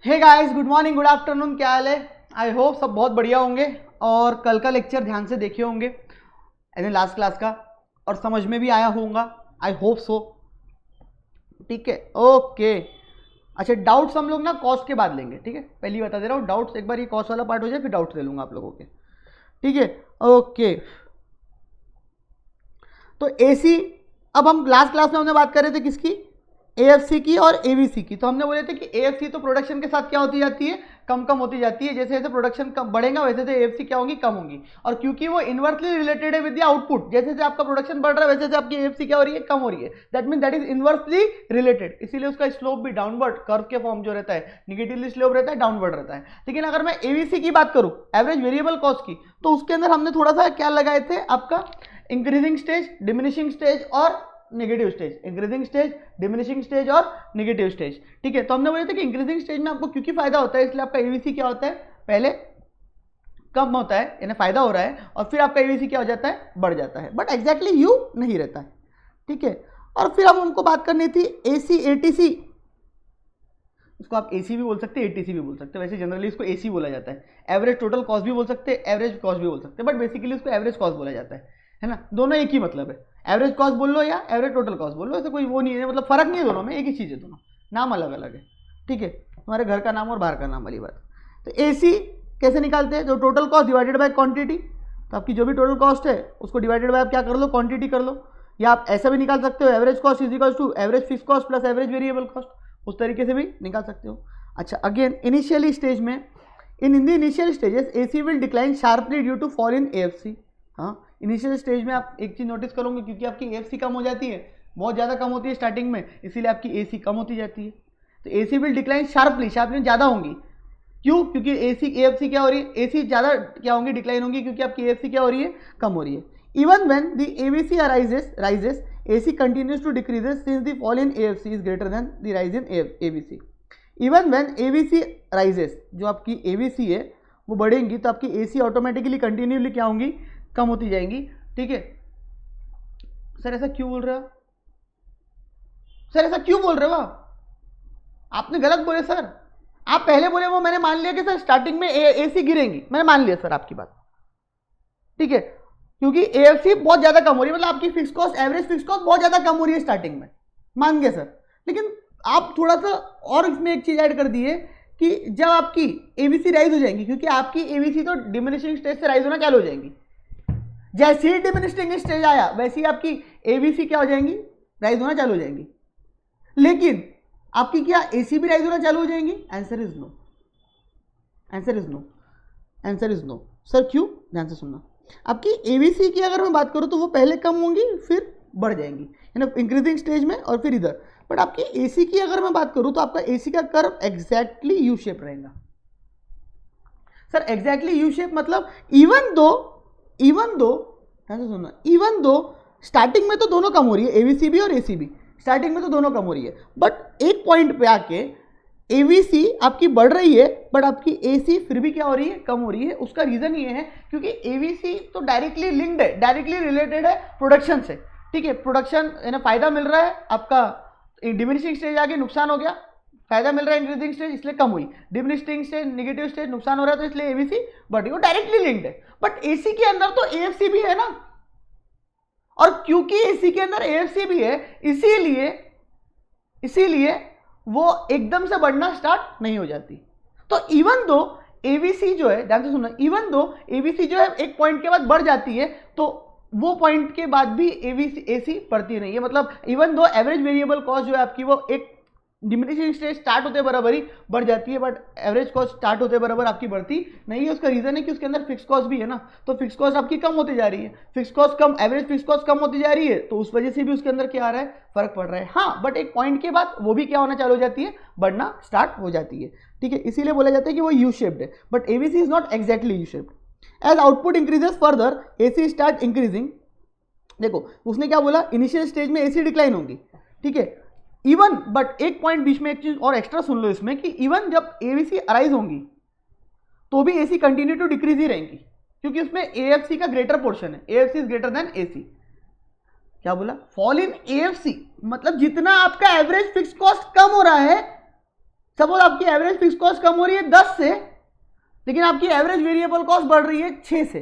हे guys, good morning, good afternoon, क्या हाल है? आई होप सब बहुत बढ़िया होंगे और कल का लेक्चर ध्यान से देखे होंगे यानी लास्ट क्लास का, और समझ में भी आया होगा, आई होप सो। ठीक है, ओके। अच्छा, डाउट्स हम लोग ना कॉस्ट के बाद लेंगे, ठीक है? पहले ही बता दे रहा हूँ, डाउट्स एक बार ये कॉस्ट वाला पार्ट हो जाए फिर डाउट्स ले लूंगा आप लोगों के, ठीक है? ओके। तो एसी, अब हम लास्ट क्लास में हमने बात कर रहे थे किसकी? एएफसी की और एवीसी की। तो हमने बोले थे कि एएफसी तो प्रोडक्शन के साथ क्या होती जाती है, कम कम होती जाती है। जैसे जैसे प्रोडक्शन कम बढ़ेगा वैसे वैसे एएफसी क्या होगी, कम होगी। और क्योंकि वो इनवर्सली रिलेटेड है विद द आउटपुट, जैसे जैसे आपका प्रोडक्शन बढ़ रहा है वैसे वैसे आपकी एएफसी क्या हो रही है, कम हो रही है। That mean that is inversely related, इसीलिए उसका स्लोप भी डाउनवर्ड कर्व के फॉर्म जो रहता है, निगेटिवली स्लोप रहता है, डाउनवर्ड रहता है। लेकिन अगर मैं एवीसी की बात करूं, एवरेज वेरिएबल कॉस्ट की, तो उसके अंदर हमने थोड़ा सा क्या लगाए थे, आपका इंक्रीजिंग स्टेज, डिमिनिशिंग स्टेज और negative stage. Increasing stage, diminishing stage और नेगेटिव स्टेज, ठीक है? तो हमने बोले थे कि इंक्रीजिंग स्टेज में आपको क्योंकि फायदा होता है, इसलिए आपका एवीसी क्या होता है, पहले कम होता है, यानी फायदा हो रहा है, और फिर आपका एवीसी क्या हो जाता है, बढ़ जाता है। बट एग्जैक्टली यू नहीं रहता है, ठीक है? और फिर अब हमको बात करनी थी एसी एटीसी। इसको आप एसी भी बोल सकते हैं, एटीसी भी बोल सकते हैं, वैसे जनरली इसको एसी बोला जाता है। एवरेज टोटल कॉस्ट भी बोल सकते हैं, एवरेज कॉस्ट भी बोल सकते हैं, बट बेसिकली इसको एवरेज कॉस्ट बोला जाता है ना? दोनों एक ही मतलब है, एवरेज कॉस्ट बोल लो या एवरेज टोटल कॉस्ट बोल लो, ऐसे कोई वो नहीं है, मतलब फर्क नहीं है दोनों में, एक ही चीज़ है, दोनों नाम अलग अलग है, ठीक है? तुम्हारे घर का नाम और बाहर का नाम वाली बात। तो एसी कैसे निकालते हैं, जो total cost divided by quantity. तो आपकी जो भी टोटल कॉस्ट है उसको डिवाइडेड बाय आप क्या कर लो, क्वांटिटी कर लो। या आप ऐसा भी निकाल सकते हो, average cost is equal to average fix cost plus average variable cost, उस तरीके से भी निकाल सकते हो। अच्छा, अगेन इनिशियली स्टेज में, in the initial stages AC will decline sharply due to fall in AFC. हाँ, इनिशियल स्टेज में आप एक चीज नोटिस करोगे, क्योंकि आपकी एएफसी कम हो जाती है, बहुत ज़्यादा कम होती है स्टार्टिंग में, इसीलिए आपकी एसी कम होती जाती है। तो AC will decline sharply, sharply ज़्यादा होंगी। क्यों? क्योंकि एसी एएफसी क्या हो रही है, एसी ज़्यादा क्या होंगी, डिक्लाइन होंगी, क्योंकि आपकी एएफसी क्या हो रही है, कम हो रही है। Even when the AVC rises AC continues to decreases since the fall in AFC is greater than the rise in AVC. Even when AVC rises, जो आपकी एवीसी है वो बढ़ेंगी, तो आपकी एसी ऑटोमेटिकली कंटिन्यूली क्या होंगी, कम होती जाएंगी, ठीक है? सर ऐसा क्यों बोल रहे हो, सर ऐसा क्यों बोल रहे हो आपने गलत बोले सर। आप पहले बोले वो मैंने मान लिया कि सर स्टार्टिंग में एसी गिरेंगी, मैंने मान लिया सर आपकी बात, ठीक है? क्योंकि एएफसी बहुत ज्यादा कम हो रही है, मतलब आपकी fix cost, average fix cost बहुत ज्यादा कम हो रही है स्टार्टिंग में, मान गए सर। लेकिन आप थोड़ा सा और इसमें एक चीज ऐड कर दिए कि जब आपकी एवीसी राइज हो जाएंगी, क्योंकि आपकी एवीसी तो डिमिनिशिंग स्टेज से राइज होना चालू हो जाएंगी, जैसे ही डिमिनिशिंग स्टेज आया वैसे ही आपकी एवीसी क्या हो जाएंगी, राइज होना चालू हो जाएंगी। लेकिन आपकी क्या एसी भी राइज होना चालू हो जाएंगी? Answer is no, answer is no, answer is no. Sir क्यों? ध्यान से सुनना। आपकी एवीसी की अगर मैं बात करूं तो वो पहले कम होंगी फिर बढ़ जाएंगी, यानी इंक्रीजिंग स्टेज में और फिर इधर। बट आपकी एसी की अगर मैं बात करूं तो आपका एसी का कर्व एग्जैक्टली यू शेप रहेगा। सर एग्जैक्टली यू शेप मतलब इवन दो ध्यान से सुनना, इवन दो स्टार्टिंग में तो दोनों कम हो रही है, एवीसी भी और एसी भी स्टार्टिंग में तो दोनों कम हो रही है, बट एक पॉइंट पे आके एवीसी आपकी बढ़ रही है बट आपकी एसी फिर भी क्या हो रही है, कम हो रही है। उसका रीजन ये है क्योंकि एवीसी तो डायरेक्टली लिंक्ड है, डायरेक्टली रिलेटेड है प्रोडक्शन से, ठीक है? प्रोडक्शन यानी फायदा मिल रहा है, आपका डिमिनिशिंग स्टेज आगे नुकसान हो गया, फायदा मिल रहा है इंक्रीजिंग स्टेज इसलिए कम हुई, डिमिनिशिंग स्टेज नेगेटिव स्टेज नुकसान हो रहा है तो इसलिए एवीसी बढ़ रही, वो डायरेक्टली लिंक्ड है। बट एसी के अंदर तो एएफसी भी है ना, और क्योंकि एसी के अंदर एएफसी भी है इसीलिए वो एकदम से बढ़ना स्टार्ट नहीं हो जाती। तो इवन दो एवीसी जो है, ध्यान से सुनना, इवन दो एवीसी जो है एक पॉइंट के बाद बढ़ जाती है, तो वो पॉइंट के बाद भी एवीसी एसी बढ़ती नहीं है। मतलब even though average variable cost जो है आपकी वो एक डिमिनिशिंग स्टेज स्टार्ट होते बराबर ही बढ़ जाती है, बट एवरेज कॉस्ट स्टार्ट होते बराबर आपकी बढ़ती नहीं है। उसका रीजन है कि उसके अंदर फिक्स कॉस्ट भी है ना, तो फिक्स कॉस्ट आपकी कम होती जा रही है, फिक्स कॉस्ट कम, एवरेज फिक्स कॉस्ट कम होती जा रही है, तो उस वजह से भी उसके अंदर क्या आ रहा है, फर्क पड़ रहा है। हाँ, बट एक पॉइंट के बाद वो भी क्या होना चालू हो जाती है, बढ़ना स्टार्ट हो जाती है, ठीक है? इसीलिए बोला जाता है कि वो यू शेप्ड है, but AVC is not exactly U shaped. As output increases further AC start increasing. देखो उसने क्या बोला, इनिशियल स्टेज में एसी डिक्लाइन होंगी, ठीक है? इवन, बट एक पॉइंट बीच में एक चीज और एक्स्ट्रा सुन लो इसमें कि इवन जब एवीसी अराइज होंगी तो भी एसी कंटिन्यू टू डिक्रीज ही रहेंगी, क्योंकि उसमें एएफसी का ग्रेटर पोर्शन है, AFC is greater than AC. क्या बोला? फॉल इन एएफसी मतलब जितना आपका एवरेज फिक्स कॉस्ट कम हो रहा है सपोज आपकी एवरेज फिक्स कॉस्ट कम हो रही है 10 से, लेकिन आपकी एवरेज वेरिएबल कॉस्ट बढ़ रही है 6 से।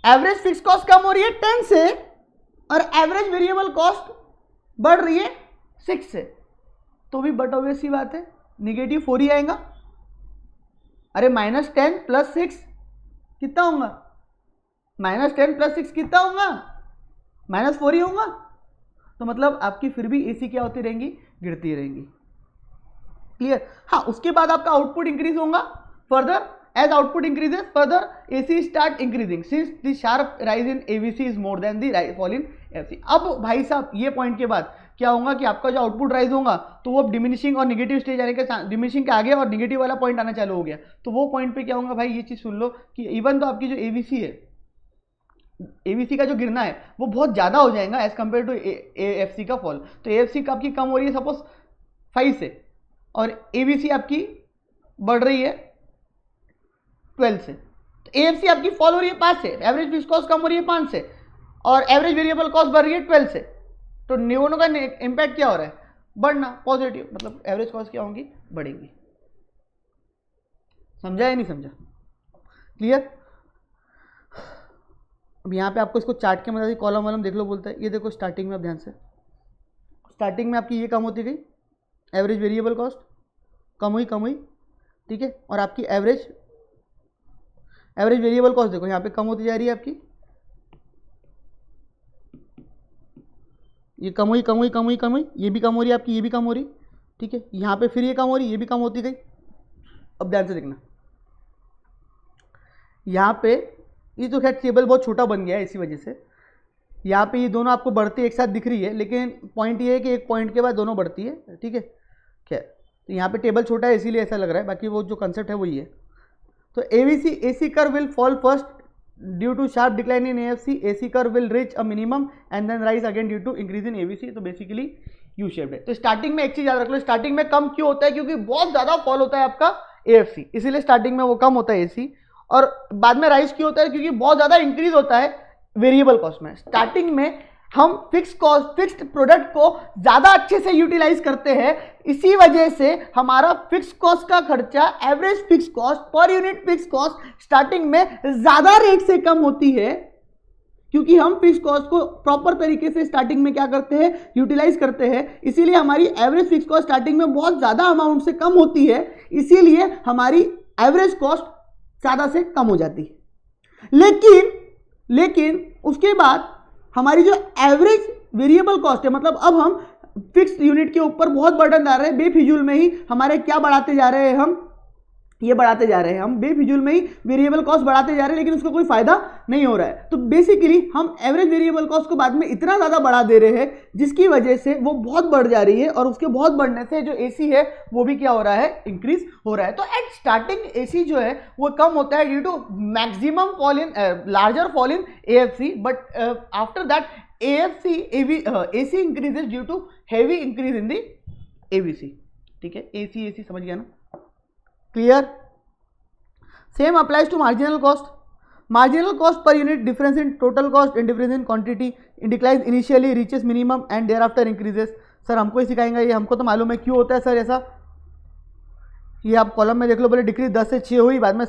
एवरेज फिक्स कॉस्ट कम हो रही है 10 से और एवरेज वेरिएबल कॉस्ट बढ़ रही है 6 से, तो भी बट ऑब्वियस सी बात है निगेटिव 4 ही आएगा। अरे -10 + 6 कितना होगा? -10 + 6 कितना होगा? -4 ही होगा। तो मतलब आपकी फिर भी एसी क्या होती रहेंगी? गिरती रहेंगी। क्लियर? हाँ, उसके बाद आपका आउटपुट इंक्रीज होगा further. As output increases further AC start increasing since the sharp rise in AVC is more than the fall in FC. अब भाई साहब ये पॉइंट के बाद क्या होगा कि आपका जो आउटपुट राइज होगा तो वो डिमिनिशिंग और नेगेटिव स्टेज आने के, डिमिनिशिंग के आगे और नेगेटिव वाला पॉइंट आना चालू हो गया। तो वो पॉइंट पे क्या होगा भाई, ये चीज सुन लो कि इवन तो आपकी जो एवीसी है, एवीसी का जो गिरना है वो बहुत ज्यादा हो जाएगा एज कंपेयर टू एएफसी का फॉल। तो एएफसी का आपकी कम हो रही है सपोज 5 से और एवीसी आपकी बढ़ रही है 12 से। तो एएफसी आपकी फॉल हो रही है 5 से, एवरेज फिक्स कॉस्ट कम हो रही है 5 से और एवरेज वेरिएबल कॉस्ट बढ़ रही है 12 से। तो दोनों का इंपैक्ट क्या हो रहा है? बढ़ना, पॉजिटिव, मतलब एवरेज कॉस्ट क्या होंगी? बढ़ेंगी। समझा या नहीं समझा? क्लियर? अब यहाँ पे आपको इसको चार्ट के मदद से कॉलम वॉलम देख लो बोलता है। ये देखो स्टार्टिंग में, आप ध्यान से, स्टार्टिंग में आपकी ये कम होती गई, एवरेज वेरिएबल कॉस्ट कम हुई, ठीक है, और आपकी एवरेज वेरिएबल कॉस्ट देखो यहाँ पे कम होती जा रही है आपकी, ये कम हुई, ये भी कम हो रही है आपकी, ये भी कम हो रही, ठीक है, यहाँ पे फिर ये कम हो रही, ये भी कम होती गई। अब ध्यान से देखना, यहाँ पे ये तो खैर टेबल बहुत छोटा बन गया है इसी वजह से, यहाँ पे ये दोनों आपको बढ़ती एक साथ दिख रही है, लेकिन पॉइंट ये है कि एक पॉइंट के बाद दोनों बढ़ती है, ठीक है। खैर तो यहाँ पे टेबल छोटा है इसीलिए ऐसा लग रहा है, बाकी वो जो कंसेप्ट है वही है। तो AC curve will fall first due to sharp decline in AFC, AC curve will reach a minimum and then rise again due to increase in AVC. तो बेसिकली यू शेप्ड है। तो स्टार्टिंग में एक चीज याद रख लो, स्टार्टिंग में कम क्यों होता है? क्योंकि बहुत ज्यादा फॉल होता है आपका एएफसी, इसीलिए स्टार्टिंग में वो कम होता है एसी। और बाद में राइज क्यों होता है? क्योंकि बहुत ज्यादा इंक्रीज होता है वेरिएबल कॉस्ट में। स्टार्टिंग में हम फिक्स्ड प्रोडक्ट को ज्यादा अच्छे से यूटिलाइज करते हैं, इसी वजह से हमारा फिक्स कॉस्ट का खर्चा, average fix cost, per unit fix cost starting में ज्यादा रेट से कम होती है, क्योंकि हम फिक्स कॉस्ट को प्रॉपर तरीके से स्टार्टिंग में क्या करते हैं? यूटिलाइज करते हैं। इसीलिए हमारी एवरेज फिक्स कॉस्ट स्टार्टिंग में बहुत ज्यादा अमाउंट से कम होती है, इसीलिए हमारी एवरेज कॉस्ट ज्यादा से कम हो जाती है। लेकिन उसके बाद हमारी जो एवरेज वेरिएबल कॉस्ट है, मतलब अब हम फिक्स्ड यूनिट के ऊपर बहुत बर्डन डाल रहे हैं, बेफिजूल में ही हमारे क्या बढ़ाते जा रहे हैं? हम ये बढ़ाते जा रहे हैं, हम बेफिजूल में ही वेरिएबल कॉस्ट बढ़ाते जा रहे हैं, लेकिन उसका कोई फायदा नहीं हो रहा है। तो बेसिकली हम एवरेज वेरिएबल कॉस्ट को बाद में इतना ज्यादा बढ़ा दे रहे हैं जिसकी वजह से वो बहुत बढ़ जा रही है, और उसके बहुत बढ़ने से जो एसी है वो भी क्या हो रहा है? इंक्रीज हो रहा है। तो एट स्टार्टिंग एसी जो है वो कम होता है due to maximum fall in, larger fall in AFC, but after that AC increases due to heavy increase in the AVC. ठीक है, एसी समझ गया ना? Clear? Same applies to marginal cost. Marginal cost per unit difference in total cost and difference in quantity declines initially reaches minimum and thereafter increases. Sir हमको ही सिखाएंगे ये, हमको तो मालूम है क्यों होता है सर ऐसा। ये आप कॉलम में देख लो, बोले डिक्रीज 10 से 6 हुई, बाद में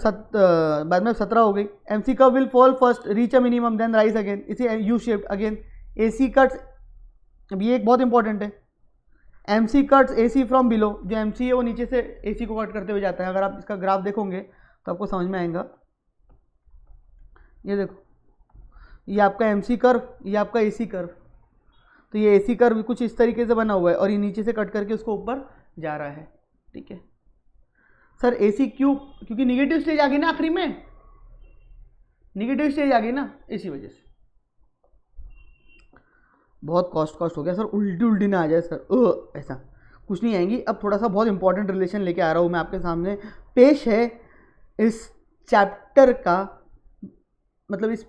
17 हो गई। MC curve will fall first reach a minimum then rise again, इसी U shaped again. AC cuts, अब ये एक बहुत इंपॉर्टेंट है, MC cuts AC from below. जो एमसी है वो नीचे से एसी को कट करते हुए जाता है। अगर आप इसका ग्राफ देखोगे तो आपको समझ में आएगा। ये देखो, ये आपका एमसी कर्व, ये आपका एसी कर्व। तो ये एसी कर्व कुछ इस तरीके से बना हुआ है और ये नीचे से कट करके उसको ऊपर जा रहा है। ठीक है सर, एसी क्यों? क्योंकि निगेटिव स्टेज आ गई ना आखिरी में, निगेटिव स्टेज आ गई ना, इसी वजह से। बहुत कॉस्ट हो गया सर, उल्टी ना आ जाए सर, ऐसा कुछ नहीं आएंगी। अब थोड़ा सा बहुत इंपॉर्टेंट रिलेशन लेके आ रहा हूँ मैं आपके सामने। पेश है इस चैप्टर का, मतलब इस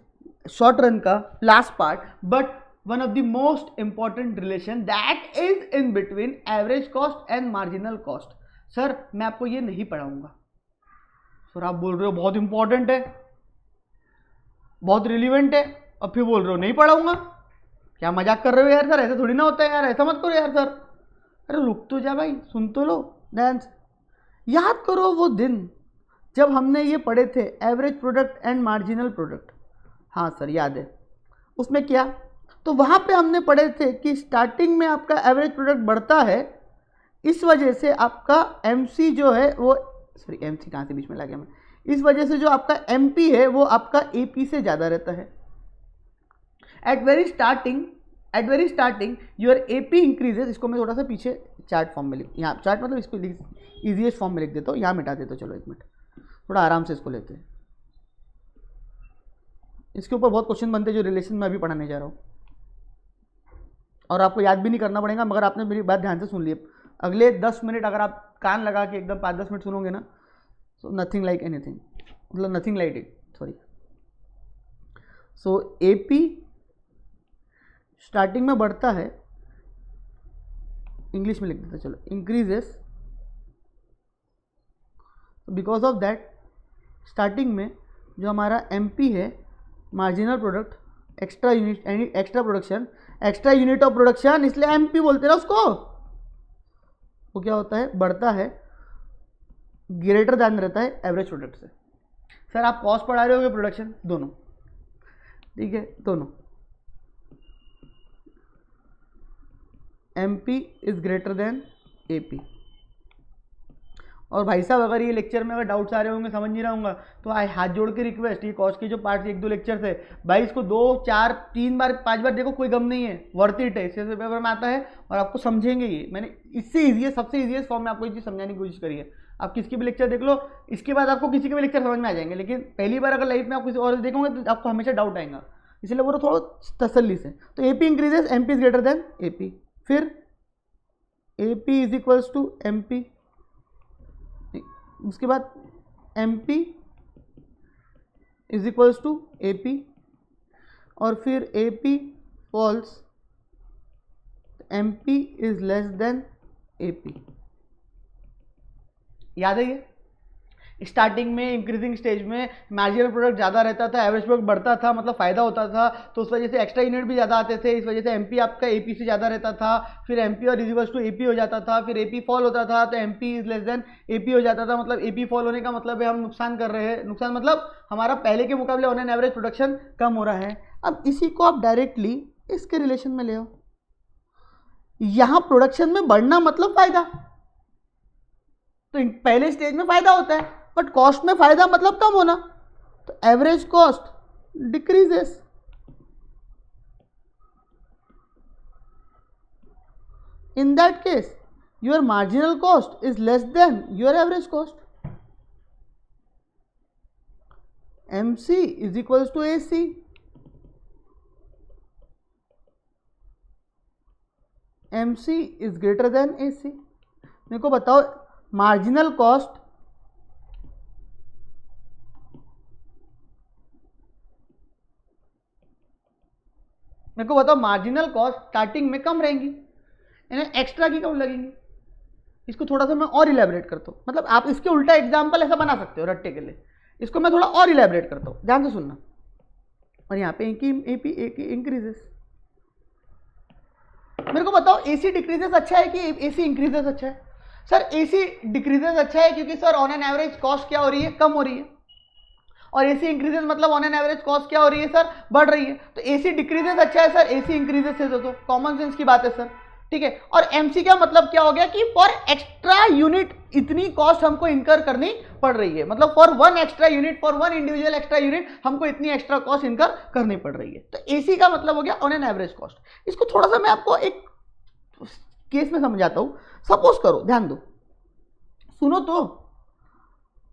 शॉर्ट रन का last part, but one of the most important relation that is in between average cost and marginal cost. Sir मैं आपको ये नहीं पढ़ाऊंगा। सर आप बोल रहे हो बहुत इंपॉर्टेंट है, बहुत रिलीवेंट है, अब फिर बोल रहे हो नहीं पढ़ाऊंगा। क्या मजाक कर रहे हो यार सर? ऐसा थोड़ी ना होता है यार, ऐसा मत करो यार सर। अरे रुक तो जा भाई, सुन तो लो ध्यान से। याद करो वो दिन जब हमने ये पढ़े थे average product and marginal product. हाँ सर याद है। उसमें क्या, तो वहाँ पे हमने पढ़े थे कि स्टार्टिंग में आपका एवरेज प्रोडक्ट बढ़ता है, इस वजह से आपका एमसी जो है वो, सॉरी एमसी कहाँ से बीच में ला गया मैं, इस वजह से जो आपका एमपी है वो आपका एपी से ज़्यादा रहता है। At very starting your AP increases. इसको मैं थोड़ा सा पीछे चार्ट फॉर्म में यहाँ चार्ट मतलब इसको ईजीएस्ट फॉर्म में लिख देता हूँ, यहाँ मिटा देता हूँ। चलो एक मिनट, थोड़ा आराम से इसको लेते हैं। इसके ऊपर बहुत क्वेश्चन बनते हैं जो रिलेशन में अभी पढ़ाने जा रहा हूँ, और आपको याद भी नहीं करना पड़ेगा, मगर आपने मेरी बात ध्यान से सुन ली। अगले 10 मिनट अगर आप कान लगा के एकदम 5-10 मिनट सुनोगे ना, सो नथिंग लाइक एनीथिंग, मतलब nothing like it, sorry. So AP starting में बढ़ता है, इंग्लिश में लिख देते चलो, increases, because of that starting में जो हमारा एमपी है, marginal product, extra unit, extra production, extra unit of production, इसलिए एमपी बोलते हैं ना उसको, वो क्या होता है, बढ़ता है, ग्रेटर दैन रहता है एवरेज प्रोडक्ट से। सर आप कॉस्ट पढ़ा रहे हो प्रोडक्शन, दोनों, ठीक है, दोनों। MP is greater than AP. और भाई साहब अगर ये लेक्चर में अगर डाउट्स आ रहे होंगे, समझ नहीं रहा होगा, तो हाथ जोड़ के रिक्वेस्ट, ये कॉस्ट के जो पार्ट 1-2 लेक्चर थे भाई, इसको 2, 4, 3 बार 5 बार देखो, कोई गम नहीं है, वर्थ इट है, इससे पेपर में आता है और आपको समझेंगे ये। मैंने इससे ईजी, सबसे ईजीएस्ट फॉर्म में आपको ये चीज़ समझाने की कोशिश करी है। आप किसकी भी लेक्चर देख लो, इसके बाद आपको किसी के भी लेक्चर समझ में आ जाएंगे, लेकिन पहली बार अगर लाइफ में आप किसी और देखोगे तो आपको हमेशा डाउट आएगा, इसलिए बोलो थोड़ा तसल्ली से। तो AP increases, MP is greater than AP, फिर AP is equals to MP, उसके बाद MP is equals to AP, और फिर AP falls, MP is less than AP. याद है ये? स्टार्टिंग में इंक्रीजिंग स्टेज में मार्जिनल प्रोडक्ट ज़्यादा रहता था, एवरेज प्रोडक्ट बढ़ता था, मतलब फ़ायदा होता था, तो उस वजह से एक्स्ट्रा यूनिट भी ज़्यादा आते थे, इस वजह से एमपी आपका एपी से ज़्यादा रहता था, फिर एमपी और इक्वल्स टू एपी हो जाता था, फिर एपी फॉल होता था तो MP is less than AP हो जाता था। मतलब एपी फॉल होने का मतलब है हम नुकसान कर रहे हैं, नुकसान मतलब हमारा पहले के मुकाबले ऑन एन एवरेज प्रोडक्शन कम हो रहा है। अब इसी को आप डायरेक्टली इसके रिलेशन में ले आओ, यहाँ प्रोडक्शन में बढ़ना मतलब फायदा, तो पहले स्टेज में फायदा होता है, बट कॉस्ट में फायदा मतलब कम होना, तो average cost decreases. In that case your marginal cost is less than your average cost. MC is equals to AC. MC is greater than AC. मेरे को बताओ मार्जिनल कॉस्ट स्टार्टिंग में कम रहेंगी, इन्हें एक्स्ट्रा की कम लगेंगी। इसको थोड़ा सा मैं और इलेबरेट करता हूँ, मतलब आप इसके उल्टा एग्जाम्पल ऐसा बना सकते हो रट्टे के लिए, इसको मैं थोड़ा और इलेबरेट करता हूँ, ध्यान से सुनना। और यहाँ पे एपी इंक्रीजेस। मेरे को बताओ एसी डिक्रीजेस अच्छा है कि एसी इंक्रीजेस अच्छा है? सर एसी डिक्रीजेस अच्छा है, क्योंकि sir on an average cost क्या हो रही है, कम हो रही है, और एसी इंक्रीजेस मतलब ऑन एन एवरेज कॉस्ट क्या हो रही है सर, बढ़ रही है। तो एसी डिक्रीजेस अच्छा है सर, एसी इंक्रीजेस है, तो कॉमन सेंस की बात है सर, ठीक है। और एमसी का मतलब क्या हो गया कि फॉर एक्स्ट्रा यूनिट इतनी कॉस्ट हमको इनकर करनी पड़ रही है, मतलब for one extra unit, for one individual extra unit हमको इतनी एक्स्ट्रा कॉस्ट इनकर करनी पड़ रही है। तो एसी का मतलब हो गया ऑन एन एवरेज कॉस्ट। इसको थोड़ा सा मैं आपको एक केस में समझाता हूं। सपोज करो, ध्यान दो, सुनो तो,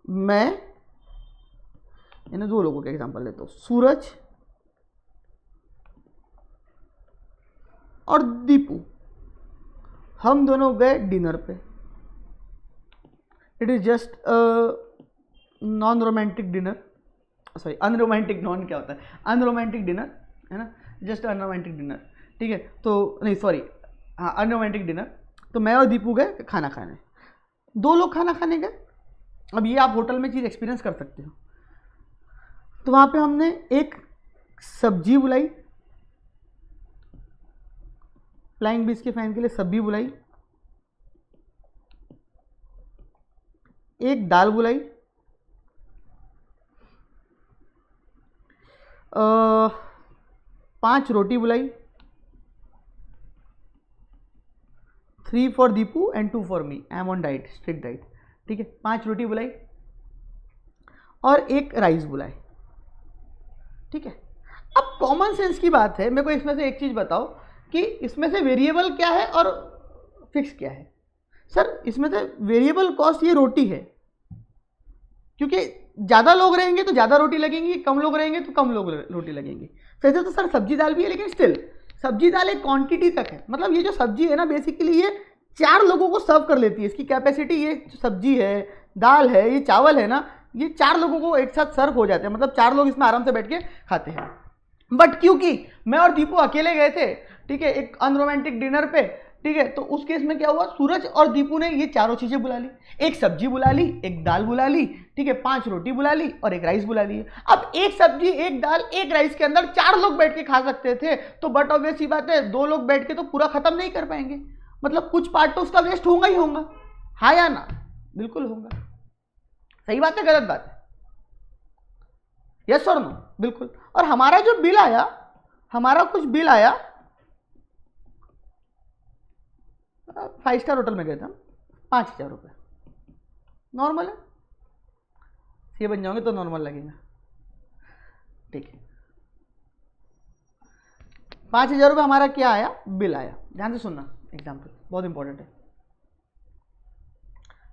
मैं इन्हें 2 लोगों का एग्जांपल लेता हूं, सूरज और दीपू, हम दोनों गए डिनर पे। It is just non romantic dinner, sorry unromantic, non क्या होता है, अनरोमांटिक डिनर है ना, जस्ट अनरोमांटिक डिनर, ठीक है। तो नहीं सॉरी, हाँ अनरोमांटिक डिनर। तो मैं और दीपू गए खाना खाने, 2 लोग खाना खाने गए। अब ये आप होटल में चीज़ एक्सपीरियंस कर सकते हो। तो वहाँ पे हमने एक सब्जी बुलाई, फ्लाइंग बीच के फैन के लिए सब्जी बुलाई, एक दाल बुलाई, 5 रोटी बुलाई, 3 for Deepu and 2 for me, I am on diet, strict diet, ठीक है। 5 रोटी बुलाई और एक राइस बुलाई, ठीक है। अब कॉमन सेंस की बात है, मेरे को इसमें से एक चीज बताओ कि इसमें से वेरिएबल क्या है और फिक्स क्या है। सर इसमें से वेरिएबल कॉस्ट ये रोटी है, क्योंकि ज़्यादा लोग रहेंगे तो ज़्यादा रोटी लगेंगी, कम लोग रहेंगे तो कम लोग रोटी लगेंगी। वैसे तो सर सब्जी दाल भी है, लेकिन स्टिल सब्जी दाल एक क्वांटिटी तक है, मतलब ये जो सब्जी है ना बेसिकली ये 4 लोगों को सर्व कर लेती है। इसकी कैपेसिटी, ये जो सब्जी है, दाल है, ये चावल है ना, ये 4 लोगों को एक साथ सर्व हो जाते हैं, मतलब 4 लोग इसमें आराम से बैठ के खाते हैं। बट क्योंकि मैं और दीपू अकेले गए थे, ठीक है, एक अनरोमांटिक डिनर पे, ठीक है, तो उस केस में क्या हुआ, सूरज और दीपू ने ये चारों चीजें बुला ली, एक सब्जी बुला ली, एक दाल बुला ली, ठीक है, 5 रोटी बुला ली और एक राइस बुला ली। अब एक सब्जी, एक दाल, एक राइस के अंदर 4 लोग बैठ के खा सकते थे, तो बट ऑब्वियस ही बात है 2 लोग बैठ के तो पूरा खत्म नहीं कर पाएंगे, मतलब कुछ पार्ट तो उसका वेस्ट होगा ही होगा, हाँ या ना? बिल्कुल होगा। सही बात है, गलत बात है? यस और नो? बिल्कुल। और हमारा जो बिल आया, हमारा कुछ बिल आया, 5 स्टार होटल में गए थे, 5,000 रुपये। नॉर्मल है, ये बन जाओगे तो नॉर्मल लगेगा, ठीक है। 5,000 रुपये हमारा क्या आया, बिल आया। ध्यान से सुनना, एग्जाम्पल बहुत इंपॉर्टेंट है,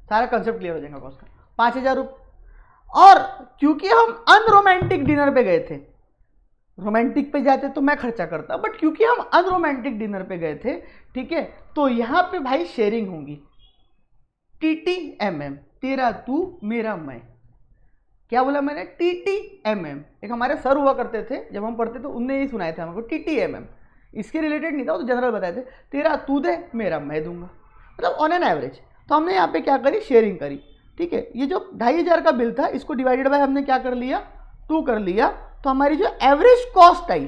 सारा कंसेप्ट क्लियर हो जाएगा कॉस्ट का। 5,000 रुपये, और क्योंकि हम अनरोमांटिक डिनर पे गए थे, रोमांटिक पे जाते तो मैं खर्चा करता, बट क्योंकि हम अनरोमांटिक डिनर पे गए थे, ठीक है, तो यहां पे भाई शेयरिंग होगी, TTMM, तेरा तू मेरा मैं। क्या बोला मैंने? TTMM। एक हमारे सर हुआ करते थे जब हम पढ़ते तो उनने यही सुनाया था हमको, TTMM। इसके रिलेटेड नहीं था, वो तो जनरल बताए थे, तेरा तू दे मेरा मैं दूंगा, मतलब ऑन एन एवरेज। तो हमने यहाँ पे क्या करी, शेयरिंग करी, ठीक है। ये जो 2,500 का बिल था, इसको डिवाइडेड बाय हमने क्या कर लिया, 2 कर लिया, तो हमारी जो एवरेज कॉस्ट आई,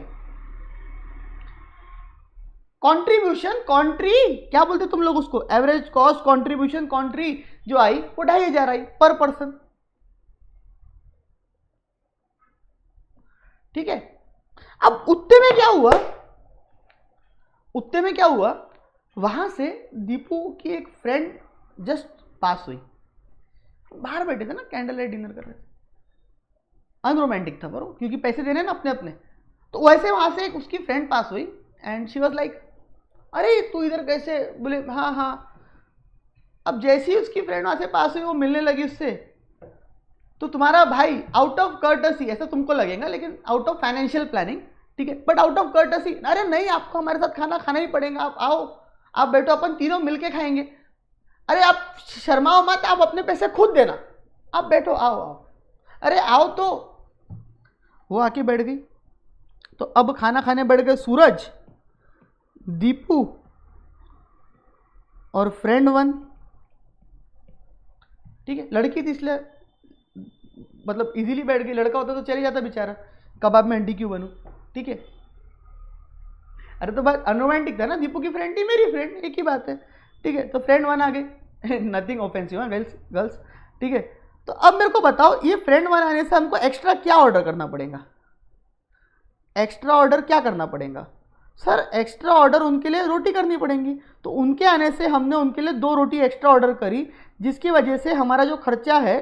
कंट्रीब्यूशन, कॉन्ट्री क्या बोलते तुम लोग उसको, एवरेज कॉस्ट कंट्रीब्यूशन, कॉन्ट्री जो आई वो 2,500 आई पर पर्सन, ठीक है। अब उत्ते में क्या हुआ, उत्ते में क्या हुआ, वहां से दीपू की एक फ्रेंड जस्ट पास हुई, बाहर बैठे थे ना, कैंडल लाइट डिनर कर रहे थे, अनरोमांटिक था बरो, क्योंकि पैसे देने ना अपने अपने। तो वैसे वहां से एक उसकी फ्रेंड पास हुई एंड शी वाज लाइक, अरे तू इधर कैसे, बोले हाँ हाँ। अब जैसे ही उसकी फ्रेंड वहां से पास हुई, वो मिलने लगी उससे, तो तुम्हारा भाई आउट ऑफ कर्टसी, ऐसा तुमको लगेगा लेकिन आउट ऑफ फाइनेंशियल प्लानिंग, ठीक है, बट आउट ऑफ कर्टसी, अरे नहीं आपको हमारे साथ खाना खाना ही पड़ेगा, आप आओ, आप बैठो, अपन तीनों मिलके खाएंगे, अरे आप शर्माओ मत, आप अपने पैसे खुद देना, आप बैठो, आओ आओ, अरे आओ। तो वो आके बैठ गई, तो अब खाना खाने बैठ गए सूरज, दीपू और फ्रेंड 1, ठीक है। लड़की थी इसलिए मतलब इजीली बैठ गई, लड़का होता तो चले जाता बेचारा, कबाब में अंडी क्यों बनूं, ठीक है। अरे तो बात अनरोमांटिक था ना, दीपू की फ्रेंड थी, मेरी फ्रेंड, एक ही बात है, ठीक है। तो फ्रेंड 1 आ गए, नथिंग ऑफेंसिव है गर्ल्स, ठीक है। तो अब मेरे को बताओ, ये फ्रेंड 1 आने से हमको एक्स्ट्रा क्या ऑर्डर करना पड़ेगा, एक्स्ट्रा ऑर्डर क्या करना पड़ेगा सर? एक्स्ट्रा ऑर्डर उनके लिए रोटी करनी पड़ेंगी, तो उनके आने से हमने उनके लिए 2 रोटी एक्स्ट्रा ऑर्डर करी, जिसकी वजह से हमारा जो खर्चा है,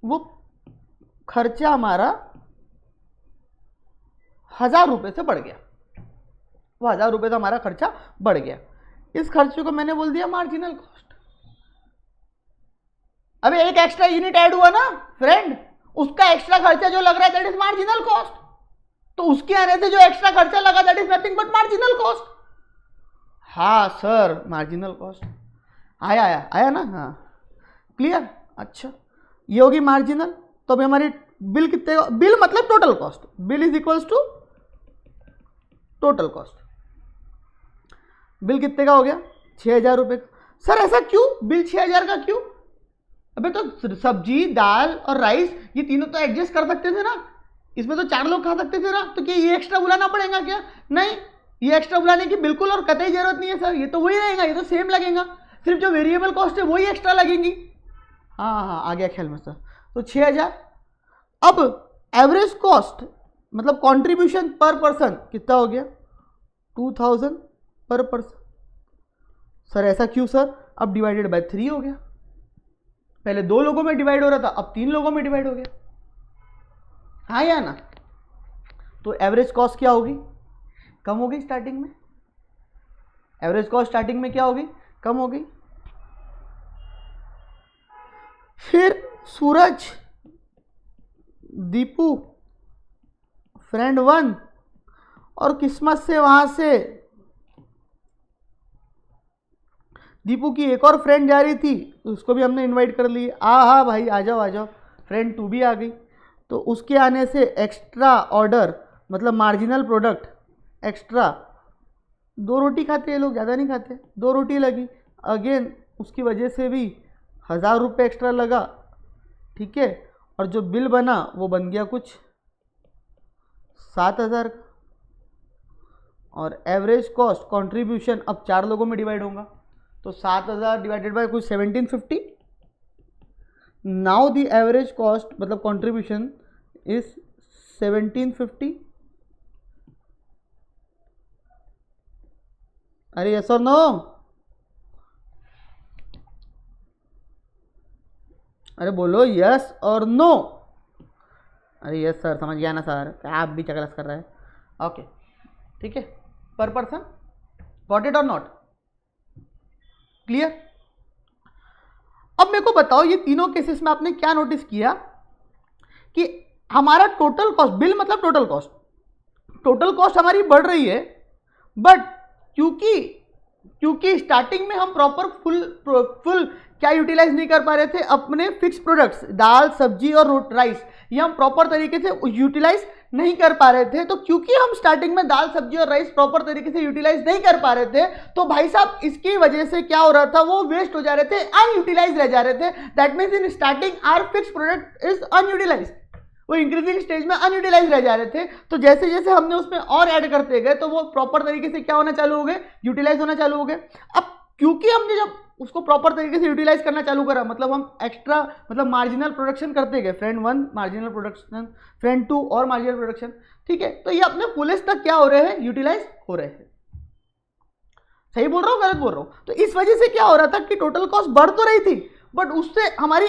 वो खर्चा हमारा 1,000 रुपये से बढ़ गया, वो 1,000 रुपये से हमारा खर्चा बढ़ गया। इस खर्चे को मैंने बोल दिया मार्जिनल कॉस्ट। अभी एक एक्स्ट्रा यूनिट ऐड हुआ ना फ्रेंड, उसका एक्स्ट्रा खर्चा जो लग रहा है दैट इज मार्जिनल कॉस्ट, तो उसके आने से जो एक्स्ट्रा खर्चा लगा that is nothing but marginal cost. हाँ सर मार्जिनल कॉस्ट आया आया आया ना, हाँ क्लियर। अच्छा ये होगी मार्जिनल, तो अभी हमारी बिल कितने, बिल मतलब total cost, bill is equals to total cost. Bill कितने का हो गया, 6,000 रुपये का। सर ऐसा क्यों, बिल 6,000 का क्यों? अबे तो सब्जी दाल और राइस ये तीनों तो एडजस्ट कर सकते थे ना, इसमें तो 4 लोग खा सकते थे ना, तो क्या ये एक्स्ट्रा बुलाना पड़ेगा क्या? नहीं, ये एक्स्ट्रा बुलाने की बिल्कुल और कतई जरूरत नहीं है सर, ये तो वही रहेगा, ये तो सेम लगेगा। सिर्फ जो वेरिएबल कॉस्ट है वही एक्स्ट्रा लगेंगी। हाँ हाँ आ गया ख्याल में सर। तो 6000। अब एवरेज कॉस्ट मतलब कंट्रीब्यूशन पर पर्सन कितना हो गया 2000 पर पर्सन। सर ऐसा क्यों सर? अब डिवाइडेड बाय 3 हो गया। पहले 2 लोगों में डिवाइड हो रहा था, अब 3 लोगों में डिवाइड हो गया। हाँ या ना? तो एवरेज कॉस्ट क्या होगी? कम होगी स्टार्टिंग में। एवरेज कॉस्ट स्टार्टिंग में क्या होगी? कम होगी। फिर सूरज, दीपू, फ्रेंड 1 और किस्मत से वहां से दीपू की एक और फ्रेंड जा रही थी, उसको भी हमने इनवाइट कर ली। हाँ भाई आ जाओ आ जाओ। फ्रेंड 2 भी आ गई। तो उसके आने से एक्स्ट्रा ऑर्डर मतलब मार्जिनल प्रोडक्ट एक्स्ट्रा 2 रोटी खाते हैं लोग, ज़्यादा नहीं खाते, 2 रोटी लगी। अगेन उसकी वजह से भी 1000 रुपये एक्स्ट्रा लगा। ठीक है। और जो बिल बना वो बन गया कुछ 7000 का। और एवरेज कॉस्ट कंट्रीब्यूशन अब 4 लोगों में डिवाइड होगा तो 7000 डिवाइडेड बाय कुछ 1750। नाउ द एवरेज कॉस्ट मतलब कंट्रीब्यूशन इज 1750। अरे यस और नो? अरे बोलो यस और नो। अरे यस सर, समझ गया ना सर, आप भी चकलस कर रहे हैं। ओके ठीक है। पर पर्सन गॉट इट और नॉट? क्लियर? अब मेरे को बताओ ये तीनों केसेस में आपने क्या नोटिस किया कि हमारा टोटल कॉस्ट, बिल मतलब टोटल कॉस्ट हमारी बढ़ रही है, बट क्योंकि स्टार्टिंग में हम प्रॉपर फुल क्या यूटिलाइज नहीं कर पा रहे थे अपने फिक्स प्रोडक्ट्स, दाल सब्जी और राइस, ये हम प्रॉपर तरीके से यूटिलाइज नहीं कर पा रहे थे। तो क्योंकि हम स्टार्टिंग में दाल सब्जी और राइस प्रॉपर तरीके से यूटिलाइज नहीं कर पा रहे थे, तो भाई साहब इसकी वजह से क्या हो रहा था, वो वेस्ट हो जा रहे थे, अनयूटिलाइज रह जा रहे थे। That means in starting our fix product is unutilise, वो इंक्रीजिंग स्टेज में अनयूटिलाइज रह जा रहे थे। तो जैसे जैसे हमने उसमें और ऐड करते गए तो वो प्रॉपर तरीके से क्या होना चालू हो गए, यूटिलाइज होना चालू हो गए। अब क्योंकि हमने जब उसको प्रॉपर तरीके से यूटिलाइज करना चालू करा, मतलब हम एक्स्ट्रा मतलब मार्जिनल प्रोडक्शन करते गए, फ्रेंड 1 मार्जिनल प्रोडक्शन, फ्रेंड 2 और मार्जिनल प्रोडक्शन, ठीक है, तो ये अपने फुलेस्ट तक क्या हो रहे हैं, यूटिलाइज हो रहे हैं। सही बोल रहा हूँ गलत बोल रहा हूँ? तो इस वजह से क्या हो रहा था कि टोटल कॉस्ट बढ़ तो रही थी, बट उससे हमारे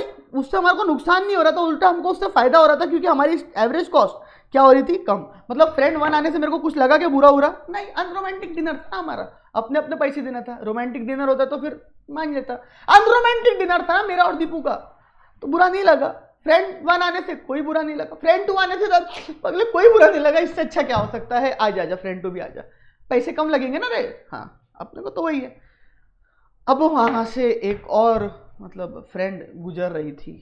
को नुकसान नहीं हो रहा था, उल्टा हमको उससे फायदा हो रहा था, क्योंकि हमारी एवरेज कॉस्ट क्या हो रही थी, कम। मतलब फ्रेंड 1 आने से मेरे को कुछ लगा कि बुरा नहीं, अनरोमांटिक डिनर था हमारा, अपने अपने पैसे देना था। रोमांटिक डिनर होता तो फिर मान लेता। अनरोमांटिक डिनर था मेरा और दीपू का, तो बुरा नहीं लगा। फ्रेंड 1 आने से कोई बुरा नहीं लगा, फ्रेंड 2 आने से अगले कोई बुरा नहीं लगा। इससे अच्छा क्या हो सकता है, आ जा फ्रेंड 2 भी आ जा, पैसे कम लगेंगे ना रे। हाँ अपने को तो वही है। अब वहां से एक और मतलब फ्रेंड गुजर रही थी,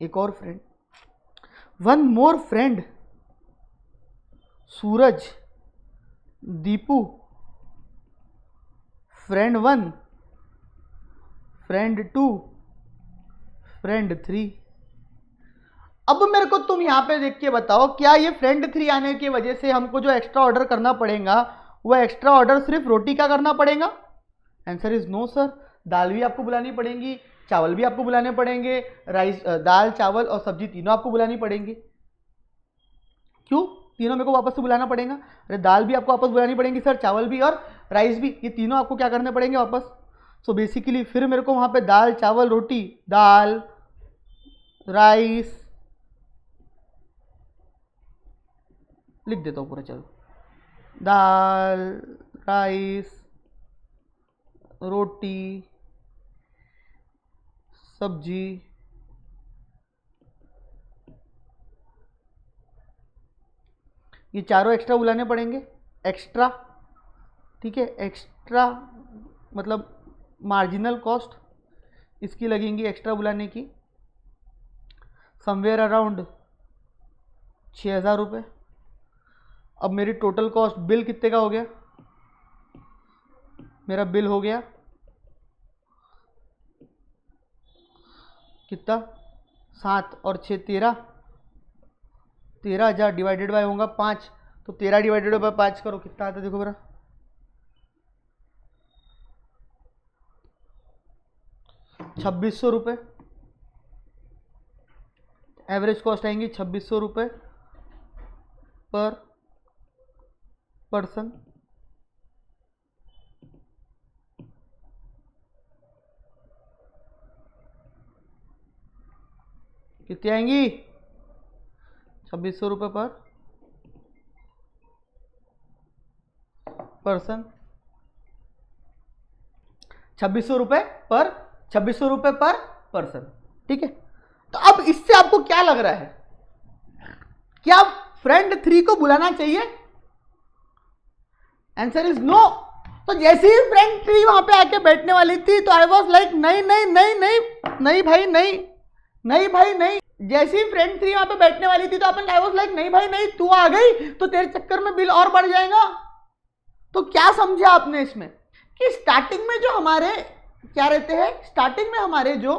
एक और फ्रेंड, 1 मोर फ्रेंड, सूरज, दीपू, फ्रेंड 1, फ्रेंड 2, फ्रेंड 3। अब मेरे को तुम यहां पे देख के बताओ, क्या ये फ्रेंड 3 आने की वजह से हमको जो एक्स्ट्रा ऑर्डर करना पड़ेगा, वो एक्स्ट्रा ऑर्डर सिर्फ रोटी का करना पड़ेगा? Answer is no sir. दाल भी आपको बुलानी पड़ेंगी, चावल भी आपको बुलाने पड़ेंगे, राइस दाल चावल और सब्जी तीनों आपको बुलानी पड़ेंगी। क्यों? तीनों मेरे को वापस से बुलाना पड़ेगा? अरे दाल भी आपको वापस बुलानी पड़ेंगी सर, चावल भी और राइस भी, ये तीनों आपको क्या करने पड़ेंगे वापस। सो बेसिकली फिर मेरे को वहां पे दाल चावल रोटी, दाल राइस लिख देता हूँ पूरा, चलो, दाल राइस रोटी सब्जी, ये चारों एक्स्ट्रा बुलाने पड़ेंगे, एक्स्ट्रा, ठीक है। एक्स्ट्रा मतलब मार्जिनल कॉस्ट इसकी लगेंगी एक्स्ट्रा बुलाने की, समवेयर अराउंड 6000 रुपये। अब मेरी टोटल कॉस्ट बिल कितने का हो गया, मेरा बिल हो गया कितना, 7 और 6 13, 13,000 डिवाइडेड बाय होगा 5, तो 13 डिवाइडेड बाय 5 करो कितना आता है, देखो मेरा 2600 रुपये, एवरेज कॉस्ट आएंगी 2600 रुपये पर पर्सन। कितनी आएंगी? 2600 रुपये पर पर्सन, 2600 रुपये पर पर्सन। ठीक है, तो अब इससे आपको क्या लग रहा है? क्या फ्रेंड 3 को बुलाना चाहिए? Answer is no. तो जैसे ही फ्रेंड 3 वहां पे आके बैठने वाली थी तो आई वॉज लाइक नहीं नहीं नहीं नहीं नहीं भाई नहीं, नहीं भाई नहीं। जैसे ही फ्रेंड 3 वहां पे बैठने वाली थी तो अपन आई वॉज लाइक नहीं भाई नहीं, तू आ गई तो तेरे चक्कर में बिल और बढ़ जाएगा। तो क्या समझा आपने इसमें कि स्टार्टिंग में जो हमारे क्या रहते हैं, स्टार्टिंग में हमारे जो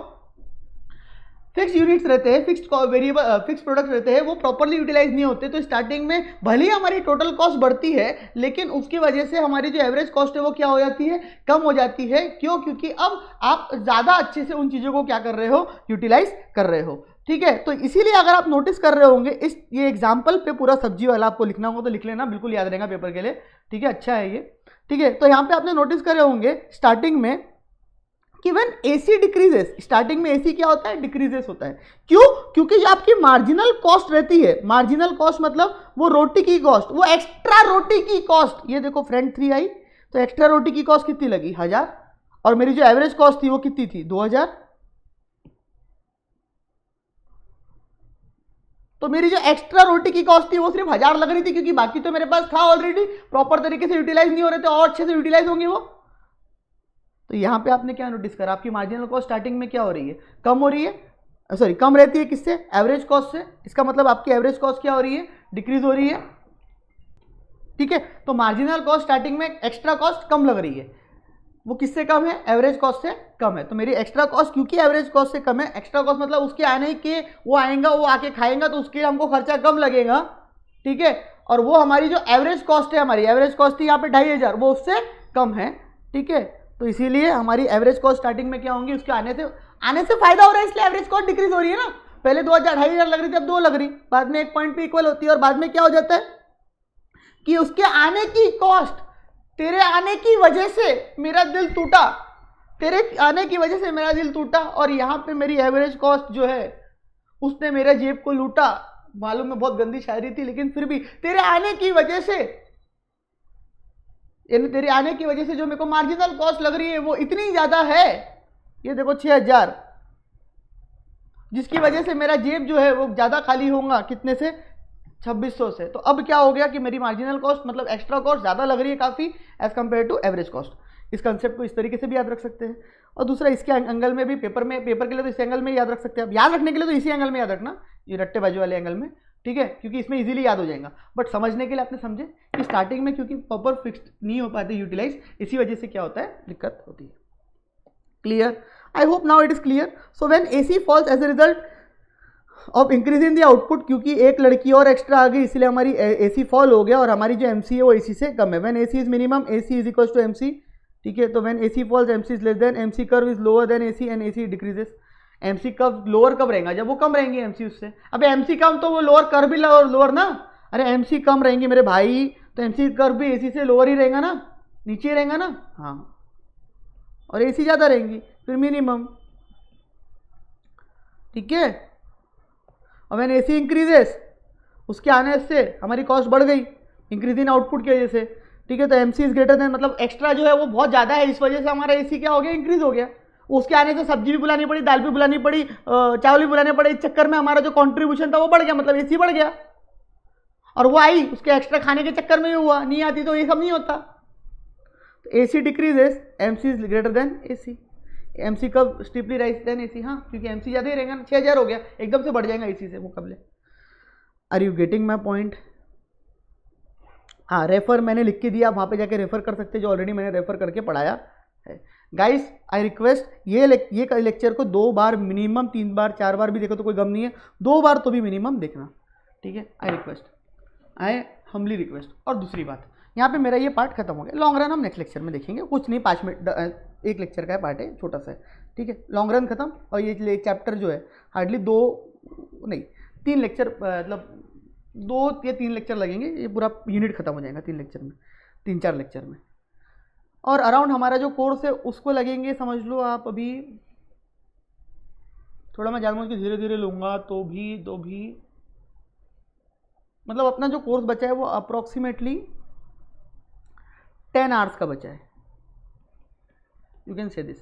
फिक्स यूनिट्स रहते हैं, फिक्स वेरिएबल फिक्स प्रोडक्ट रहते हैं, वो प्रॉपरली यूटिलाइज नहीं होते। तो स्टार्टिंग में भले ही हमारी टोटल कॉस्ट बढ़ती है, लेकिन उसकी वजह से हमारी जो एवरेज कॉस्ट है वो क्या हो जाती है? कम हो जाती है। क्यों? क्योंकि अब आप ज़्यादा अच्छे से उन चीज़ों को क्या कर रहे हो? यूटिलाइज कर रहे हो। ठीक है, तो इसीलिए अगर आप नोटिस कर रहे होंगे ये एग्जाम्पल पे पूरा सब्जी वाला आपको लिखना होगा तो लिख लेना, बिल्कुल याद रहेगा पेपर के लिए। ठीक है, अच्छा है ये। ठीक है, तो यहाँ पे आपने नोटिस करे होंगे स्टार्टिंग में कि व्हेन एसी डिक्रीजेस, स्टार्टिंग में एसी क्या होता है? डिक्रीजेस होता है। क्यों? क्योंकि जो आपकी मार्जिनल कॉस्ट रहती है, मार्जिनल कॉस्ट मतलब वो रोटी की कॉस्ट, वो एक्स्ट्रा रोटी की कॉस्ट, ये देखो फ्रेंड 3 आई तो एक्स्ट्रा रोटी की कॉस्ट कितनी लगी? 1000, और मेरी जो एवरेज कॉस्ट थी वो कितनी थी? 2000। तो मेरी जो एक्स्ट्रा रोटी की कॉस्ट थी वो सिर्फ 1000 लग रही थी, क्योंकि बाकी तो मेरे पास था ऑलरेडी, प्रॉपर तरीके से यूटिलाइज नहीं हो रहे थे, और अच्छे से यूटिलाइज होंगे वो। तो यहां पे आपने क्या नोटिस करा? आपकी मार्जिनल कॉस्ट स्टार्टिंग में क्या हो रही है? कम हो रही है, सॉरी कम रहती है। किससे? एवरेज कॉस्ट से। इसका मतलब आपकी एवरेज कॉस्ट क्या हो रही है? डिक्रीज हो रही है। ठीक है, तो मार्जिनल कॉस्ट स्टार्टिंग में एक्स्ट्रा कॉस्ट कम लग रही है, वो किससे कम है? एवरेज कॉस्ट से कम है। तो मेरी एक्स्ट्रा कॉस्ट क्योंकि एवरेज कॉस्ट से कम है, एक्स्ट्रा कॉस्ट मतलब उसके आने के, वो आएगा, वो आके खाएंगा तो उसके लिए हमको खर्चा कम लगेगा। ठीक है, और वो हमारी जो एवरेज कॉस्ट है, हमारी एवरेज कॉस्ट थी यहाँ पे 2500, वो उससे कम है। ठीक है, तो इसीलिए हमारी एवरेज कॉस्ट स्टार्टिंग में क्या होंगी? उसके आने से फायदा हो रहा है, इसलिए एवरेज कॉस्ट डिक्रीज हो रही है ना। पहले 2000 2500 लग रही थी, अब 2 लग रही, बाद में एक पॉइंट पे इक्वल होती है, और बाद में क्या हो जाता है कि उसके आने की कॉस्ट, तेरे आने की वजह से मेरा दिल टूटा, तेरे आने की वजह से मेरा दिल टूटा, और यहाँ पे मेरी एवरेज कॉस्ट जो है उसने मेरे जेब को लूटा। मालूम है बहुत गंदी शायरी थी, लेकिन फिर भी तेरे आने की वजह से, यानी तेरे आने की वजह से जो मेरे को मार्जिनल कॉस्ट लग रही है वो इतनी ज्यादा है, ये देखो 6000, जिसकी वजह से मेरा जेब जो है वो ज्यादा खाली होगा। कितने से? 2600 से। तो अब क्या हो गया कि मेरी मार्जिनल कॉस्ट मतलब एक्स्ट्रा कॉस्ट ज्यादा लग रही है काफी as compare to average cost. इस कंसेप्ट को इस तरीके से भी याद रख सकते हैं। और दूसरा इसके एंगल में भी, पेपर के लिए तो इस एंगल में याद रख सकते हैं। अब याद रखने के लिए तो इसी एंगल में याद रखना, ये रट्टेबाजी वाले एंगल में। ठीक है, क्योंकि इसमें इजीली याद हो जाएगा, बट समझने के लिए आपने समझे कि स्टार्टिंग में क्योंकि प्रॉपर फिक्स्ड नहीं हो पाते यूटिलाइज, इसी वजह से क्या होता है? दिक्कत होती है। Clear? I hope now it is clear. So when AC falls as a result of increasing the output, क्योंकि एक लड़की और एक्स्ट्रा आ गई इसलिए हमारी एसी फॉल हो गया, और हमारी जो एमसी है वो एसी से कम है। When AC is minimum, AC is equal to MC. ठीक है, तो when AC falls, MC is less than, MC curve is lower than AC and AC decreases. MC कब लोअर कब रहेगा? जब वो कम रहेंगी एमसी उससे। अब एमसी कम तो वो लोअर कर भी लोअर ना। अरे एमसी कम रहेंगी मेरे भाई, तो एमसी कर्व भी एसी से लोअर ही रहेगा ना, नीचे ही रहेगा ना। हाँ, और एसी ज़्यादा रहेंगी, फिर मिनिमम। ठीक है, और व्हेन एसी इंक्रीजेस, उसके आने से हमारी कॉस्ट बढ़ गई इंक्रीज इन आउटपुट की वजह से। ठीक है, तो एमसी इज ग्रेटर देन, मतलब एक्स्ट्रा जो है वो बहुत ज़्यादा है, इस वजह से हमारा एसी क्या हो गया? इंक्रीज हो गया। उसके आने से सब्जी भी बुलानी पड़ी, दाल भी बुलानी पड़ी, चावल भी बुलाने पड़े, इस चक्कर में हमारा जो कॉन्ट्रीब्यूशन था वो बढ़ गया, मतलब एसी बढ़ गया। और वो आई उसके एक्स्ट्रा खाने के चक्कर में ही हुआ, नहीं आती तो ये सब नहीं होता। तो AC decreases, MC is greater than AC. MC कब स्टीपली राइज देन एसी? हाँ, क्योंकि एमसी ज़्यादा ही रहेगा ना, 6000 हो गया, एकदम से बढ़ जाएगा एसी से मुकाबले। Are you getting my point? हाँ, रेफर मैंने लिख के दिया, वहाँ पे जाके रेफर कर सकते हैं, जो ऑलरेडी मैंने रेफर करके पढ़ाया है। गाइस आई रिक्वेस्ट, ये लेक्चर को 2 बार मिनिमम, 3 बार 4 बार भी देखो तो कोई गम नहीं है, 2 बार तो भी मिनिमम देखना। ठीक है, I request, I humbly request. और दूसरी बात, यहाँ पे मेरा ये पार्ट खत्म हो गया, लॉन्ग रन हम नेक्स्ट लेक्चर में देखेंगे, कुछ नहीं, 5 मिनट एक लेक्चर का है पार्ट है, छोटा सा है, ठीक है। लॉन्ग रन खत्म, और ये चैप्टर जो है हार्डली 3 लेक्चर, मतलब 2 या 3 लेक्चर लगेंगे, ये पूरा यूनिट खत्म हो जाएगा 3 लेक्चर में, 3-4 लेक्चर में। और अराउंड हमारा जो कोर्स है उसको लगेंगे, समझ लो आप, अभी थोड़ा मैं जानबूझ के धीरे धीरे लूँगा तो भी मतलब अपना जो कोर्स बचा है वो अप्रॉक्सीमेटली 10 आवर्स का बचा है, you can say this.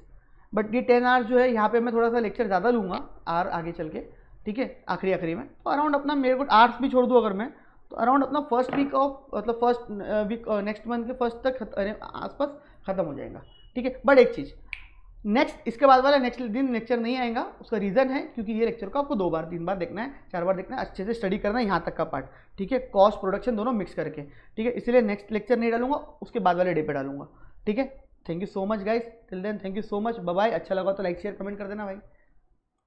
But ये 10 आवर्स जो है यहाँ पे मैं थोड़ा सा लेक्चर ज़्यादा लूँगा आगे चल के, ठीक है, आखिरी में। तो अराउंड अपना मेरे को आर्ट्स भी छोड़ दूँ अगर मैं, तो अराउंड अपना फर्स्ट वीक ऑफ, मतलब फर्स्ट वीक नेक्स्ट मंथ के फर्स्ट तक आसपास ख़त्म हो जाएगा, ठीक है। बट एक चीज़, नेक्स्ट इसके बाद वाला नेक्स्ट दिन लेक्चर नहीं आएगा, उसका रीज़न है क्योंकि ये लेक्चर को आपको 2 बार 3 बार देखना है, 4 बार देखना है, अच्छे से स्टडी करना है यहाँ तक का पार्ट, ठीक है, कॉस्ट प्रोडक्शन दोनों मिक्स करके, ठीक है। इसलिए नेक्स्ट लेक्चर नहीं डालूंगा, उसके बाद वाले डे पे डालूंगा, ठीक है। Thank you so much guys, till then thank you so much, bye bye. अच्छा लगा तो लाइक शेयर कमेंट कर देना भाई।